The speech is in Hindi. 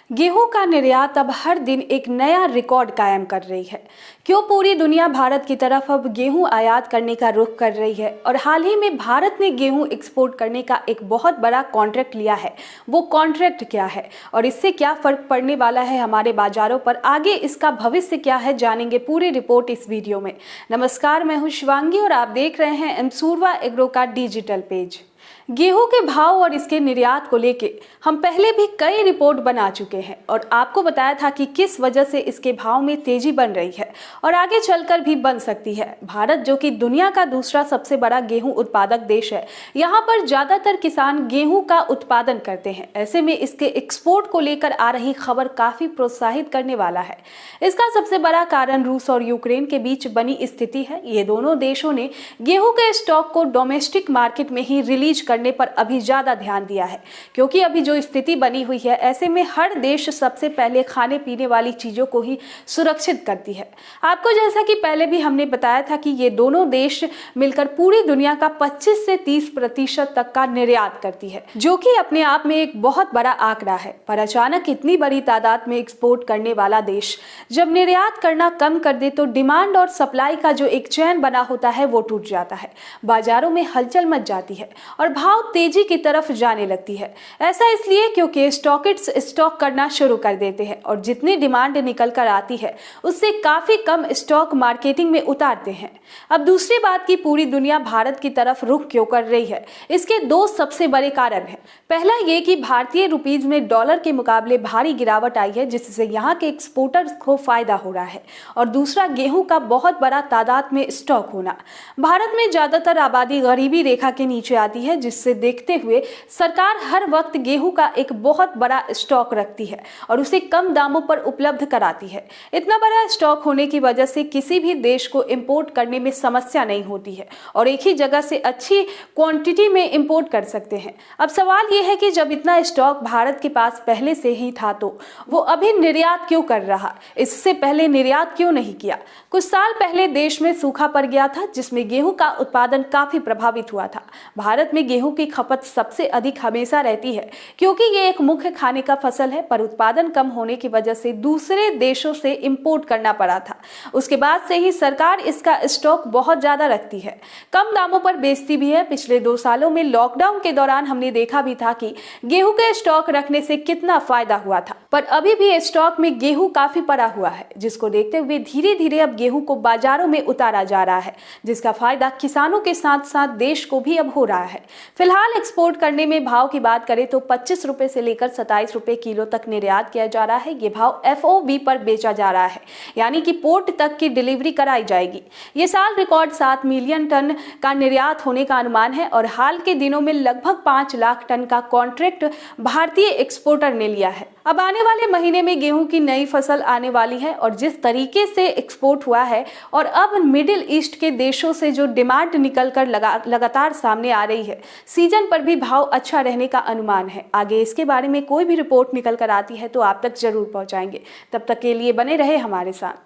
गेहूं का निर्यात अब हर दिन एक नया रिकॉर्ड कायम कर रही है। क्यों पूरी दुनिया भारत की तरफ अब गेहूं आयात करने का रुख कर रही है और हाल ही में भारत ने गेहूं एक्सपोर्ट करने का एक बहुत बड़ा कॉन्ट्रैक्ट लिया है। वो कॉन्ट्रैक्ट क्या है और इससे क्या फर्क पड़ने वाला है हमारे बाजारों पर, आगे इसका भविष्य क्या है, जानेंगे पूरी रिपोर्ट इस वीडियो में। नमस्कार, मैं हूं शिवांगी और आप देख रहे हैं एमसूरवा एग्रो का डिजिटल पेज। गेहूं के भाव और इसके निर्यात को लेके हम पहले भी कई रिपोर्ट बना चुके हैं और आपको बताया था कि किस वजह से इसके भाव में तेजी बन रही है और आगे चलकर भी बन सकती है। भारत जो कि दुनिया का दूसरा सबसे बड़ा गेहूं उत्पादक देश है, यहाँ पर ज्यादातर किसान गेहूं का उत्पादन करते हैं। ऐसे में इसके एक्सपोर्ट को लेकर आ रही खबर काफी प्रोत्साहित करने वाला है। इसका सबसे बड़ा कारण रूस और यूक्रेन के बीच बनी स्थिति है। ये दोनों देशों ने गेहूं के स्टॉक को डोमेस्टिक मार्केट में ही रिलीज करने पर अभी ज्यादा ध्यान दिया है, क्योंकि अभी जो स्थिति बनी हुई है, ऐसे में हर देश सबसे पहले खाने पीने वाली चीजों को ही सुरक्षित करती है। आपको जैसा कि पहले भी हमने बताया था कि ये दोनों देश मिलकर पूरी दुनिया का 25 से 30% तक का निर्यात करती है, जो कि अपने आप में एक बहुत बड़ा आंकड़ा है। पर अचानक इतनी बड़ी तादाद में एक्सपोर्ट करने वाला देश जब निर्यात करना कम कर दे तो डिमांड और सप्लाई का जो एक चैन बना होता है वो टूट जाता है, बाजारों में हलचल मच जाती है और भाव तेजी की तरफ जाने लगती है। ऐसा इसलिए क्योंकि स्टॉकिस्ट्स स्टॉक करना शुरू कर देते हैं और जितनी डिमांड निकल कर आती है उससे काफी कम स्टॉक मार्केटिंग में उतारते हैं। अब दूसरी बात की पूरी दुनिया भारत की तरफ रुख क्यों कर रही है, इसके दो सबसे बड़े कारण हैं। पहला ये कि भारतीय रुपीज में डॉलर के मुकाबले भारी गिरावट आई है, जिससे यहाँ के एक्सपोर्टर्स को फायदा हो रहा है। और दूसरा, गेहूं का बहुत बड़ा तादाद में स्टॉक होना। भारत में ज्यादातर आबादी गरीबी रेखा के नीचे आती है, जिससे देखते हुए सरकार हर वक्त गेहूं का एक बहुत बड़ा स्टॉक रखती है और उसे कम दामों पर उपलब्ध कराती है। इतना बड़ा स्टॉक होने की वजह से किसी भी देश को इंपोर्ट करने में समस्या नहीं होती है और एक ही जगह से अच्छी क्वांटिटी में इंपोर्ट कर सकते हैं। अब सवाल यह है कि जब इतना स्टॉक भारत के पास पहले से ही था तो वो अभी निर्यात क्यों कर रहा, इससे पहले निर्यात क्यों नहीं किया। कुछ साल पहले देश में सूखा पड़ गया था, जिसमें गेहूं का उत्पादन काफी प्रभावित हुआ था। भारत में गेहूं की खपत सबसे अधिक हमेशा रहती है, क्योंकि ये एक मुख्य खाने का फसल है, पर उत्पादन कम होने की वजह से दूसरे देशों से इंपोर्ट करना पड़ा था। उसके बाद से ही सरकार इसका स्टॉक बहुत ज्यादा रखती है, कम दामों पर बेचती भी है। पिछले 2 सालों में लॉकडाउन के दौरान हमने देखा भी था कि गेहूं के स्टॉक रखने से कितना फायदा हुआ था, पर अभी भी स्टॉक में गेहूं काफी पड़ा हुआ है, जिसको देखते हुए धीरे धीरे अब गेहूं को बाजारों में उतारा जा रहा है, जिसका फायदा किसानों के साथ साथ देश को भी अब हो रहा है। फिलहाल एक्सपोर्ट करने में भाव की बात करें तो 25 रुपए से लेकर 27 रुपए किलो तक निर्यात किया जा रहा है। ये भाव FOB पर बेचा जा रहा है, यानी कि पोर्ट तक की डिलीवरी कराई जाएगी। ये साल रिकॉर्ड 7 मिलियन टन का निर्यात होने का अनुमान है और हाल के दिनों में लगभग 5 लाख टन का कॉन्ट्रैक्ट भारतीय एक्सपोर्टर ने लिया है। अब आने वाले महीने में गेहूं की नई फसल आने वाली है और जिस तरीके से एक्सपोर्ट हुआ है और अब मिडिल ईस्ट के देशों से जो डिमांड निकलकर लगातार सामने आ रही है, सीजन पर भी भाव अच्छा रहने का अनुमान है। आगे इसके बारे में कोई भी रिपोर्ट निकल कर आती है तो आप तक जरूर पहुंचाएंगे। तब तक के लिए बने रहे हमारे साथ।